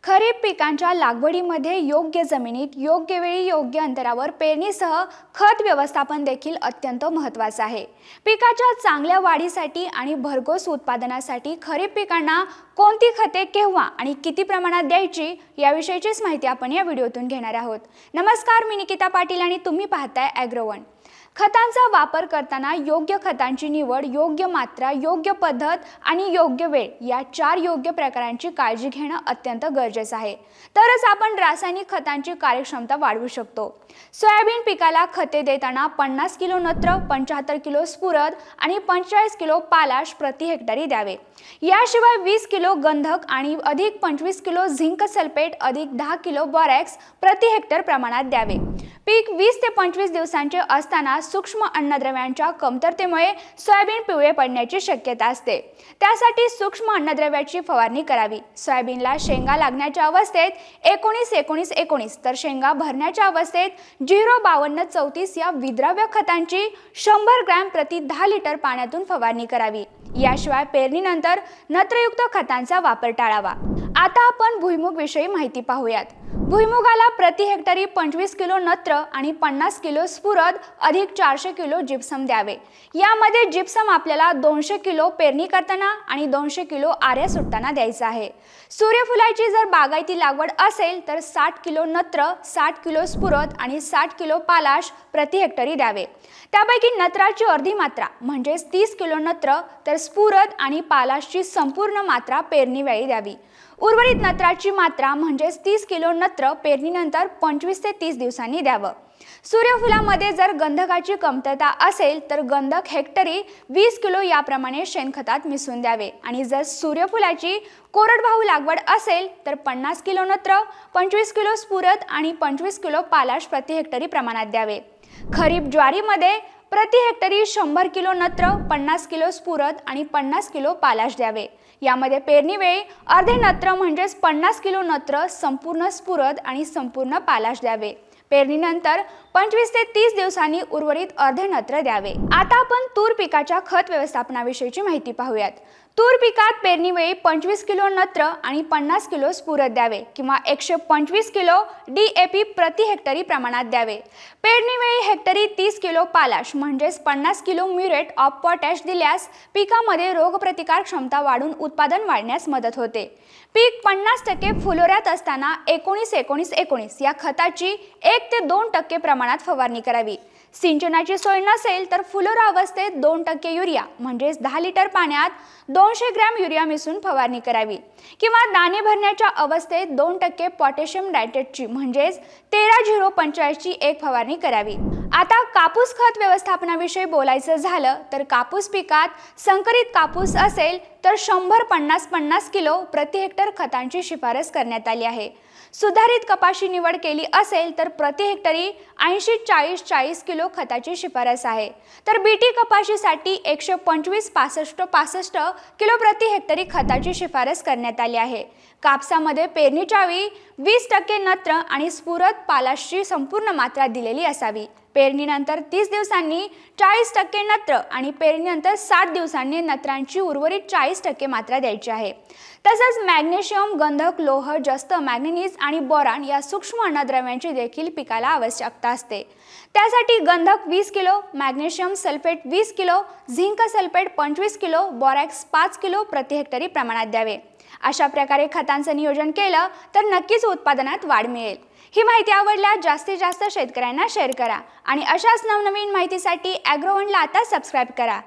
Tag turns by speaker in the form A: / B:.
A: खरीप पिकांच्या लागवडीमध्ये योग्य जमिनीत योग्य वेळी योग्य अंतरावर पेरणीसह खत व्यवस्थापन देखील अत्यंत महत्त्वाचे आहे। पिकाच्या चांगल्या वाढीसाठी आणि भरघोस उत्पादनासाठी खरीप पिकांना कोणती खते केव्हा आणि किती प्रमाणात द्यायची याविषयीचीच माहिती आपण या व्हिडिओतून घेणार आहोत। नमस्कार, मी निकिता पाटील आणि तुम्ही पाहताय ॲग्रोवन। खतांचा वापर करताना योग्य खतांची निवड, योग्य मात्रा, योग्य पद्धत आणि योग्य वेळ या 4 योग्य प्रकारांची काळजी घेणे अत्यंत गरजेचे आहे। तरच आपण रासायनिक खतांची कार्यक्षमता वाढवू शकतो। सोयाबीन पिकाला खते देताना 50 किलो नत्र, 75 किलो स्फुरद आणि 45 किलो पालाश प्रति हेक्टरी द्यावे। याशिवाय 20 किलो गंधक आणि अधिक 25 किलो झिंक सल्फेट अधिक 10 किलो बोरॅक्स प्रति हेक्टर प्रमाणात द्यावे। पीक 20 ते 25 दिवसांचे असताना सूक्ष्म अन्नद्रव्यांच्या कमतरतेमुळे सोयाबीन पिवळे पडण्याची शक्यता असते। त्यासाठी सूक्ष्म अन्नद्रव्याची फवारणी करावी। सोयाबीनला शेंगा लागण्याच्या अवस्थेत 19-19-19 तर शेंगा भरण्याच्या अवस्थेत 0-52-34 या विद्राव्य खतांची 100 ग्रॅम प्रति 10 लिटर पाण्यातून फवारणी करावी। याशिवाय पेरणीनंतर नत्रयुक्त खतांचा वापर टाळावा। आता आपण भुईमूग विषयी माहिती पाहूयात। भुईमुगाला प्रति हेक्टरी 25 किलो नत्र आणि 50 किलो स्फुरद अधिक 400 किलो जिप्सम द्यावे। यामध्ये जिप्सम आपल्याला 200 किलो पेरणी करताना आणि 200 किलो आऱ्या सुटताना द्यायचा आहे। सूर्यफुलाची जर बागायती लागवड असेल तर 60 किलो नत्र, 60 किलो स्फुरद आणि 60 किलो पालाश प्रति हेक्टरी द्यावे। त्यापैकी नत्राची अर्धी मात्रा म्हणजे 30 किलो नत्र तर स्फुरद आणि पालाशची संपूर्ण मात्रा पेरणीवेळी द्यावी। उर्वरित नत्राची मात्रा म्हणजे 30 किलो नत्र पेरणीनंतर 25 ते 30 दिवसांनी द्यावं। सूर्यफुलामध्ये जर गंधकाची कमतरता असेल तर गंधक हेक्टरी 20 किलो याप्रमाणे शेणखतात मिसळून द्यावे आणि जर सूर्यफुलाची कोरडवाहू लागवड असेल तर 50 किलो नत्र, 25 किलो स्फुरद आणि 25 किलो पालाश प्रति हेक्टरी प्रमाणात द्यावे। खरीप ज्वारीमध्ये प्रति हेक्टरी 100 किलो नत्र, 50 किलो स्फुरद आणि 50 किलो पालाश द्यावे। यामध्ये पेरणीवेळी अर्धे नत्र म्हणजेच 50 किलो नत्र, संपूर्ण स्फुरद आणि संपूर्ण पालाश द्यावे। पेरणीनंतर 25 ते 30 दिवसांनी उर्वरित अर्धे नत्र द्यावे। आता आपण तूर पिकाच्या खत व्यवस्थापनाविषयीची माहिती पाहूयात। तूर पिकात पेरणीवेळी 25 किलो नत्र आणि 50 किलो स्फुरद द्यावे किंवा 125 किलो DAP प्रति हेक्टरी प्रमाणात द्यावे। पेरणीवेळी हेक्टरी 30 किलो पालाश म्हणजेच 50 किलो म्युरेट ऑफ पोटॅश दिल्यास पिकामध्ये रोगप्रतिकार क्षमता वाढून उत्पादन वाढण्यास मदत होते। पीक 50% फुलोऱ्यात असताना 19-19-19 या खताची 1 ते 2% प्रमाणात फवारणी करावी। सिंचनाची सोय नसेल तर फुलोरा अवस्थेत 2% युरिया म्हणजे 10 लिटर पाण्यात 200 ग्रॅम युरिया मिसळून फवारणी करावी किंवा दाणे भरण्याच्या अवस्थेत 2% पोटॅशियम नायट्रेटची म्हणजे 13-0-45 ची एक फवारणी करावी। आता कापूस खत व्यवस्थापनाविषयी बोलायचं झालं तर कापूस पिकात संकरित कापूस असेल तर 100-50-50 किलो प्रति हेक्टर खतांची शिफारस करण्यात आली आहे। सुधारित कपाशी निवड केली असेल तर प्रति हेक्टरी 80-40-40 किलो खताची शिफारस आहे। तर बीटी कपाशीसाठी 125-65-65 किलो प्रति हेक्टरी खताची शिफारस करण्यात आली आहे। कापसामध्ये पेरणीच्या वेळी 20% नत्र आणि स्फुरद पालाशची संपूर्ण मात्रा दिलेली असावी। पेरणीनंतर 30 दिवसांनी 40% नत्र आणि पेरणीनंतर 60 दिवसांनी नत्रांची उर्वरित 40% मात्रा द्यायची आहे। तसंच मॅग्नेशियम, गंधक, लोह, जस्त, मॅग्नेनीज आणि बोरॉन या सूक्ष्म अन्नद्रव्यांची देखील पिकाला आवश्यकता असते। त्यासाठी गंधक 20 kilo, magnesium sulphate 20 kilo, zinc sulphate 25 kilo, borax 5 kilo प्रति हेक्टरी प्रमाणात द्यावे। अशा प्रकारे खतांचं नियोजन केलं तर नक्कीच उत्पादनात वाढ मिळेल। ही माहिती आवडल्यास जास्तीत जास्त शेतकऱ्यांना शेअर करा आणि अशाच नवनवीन माहितीसाठी ॲग्रोवनला आता सबस्क्राइब करा।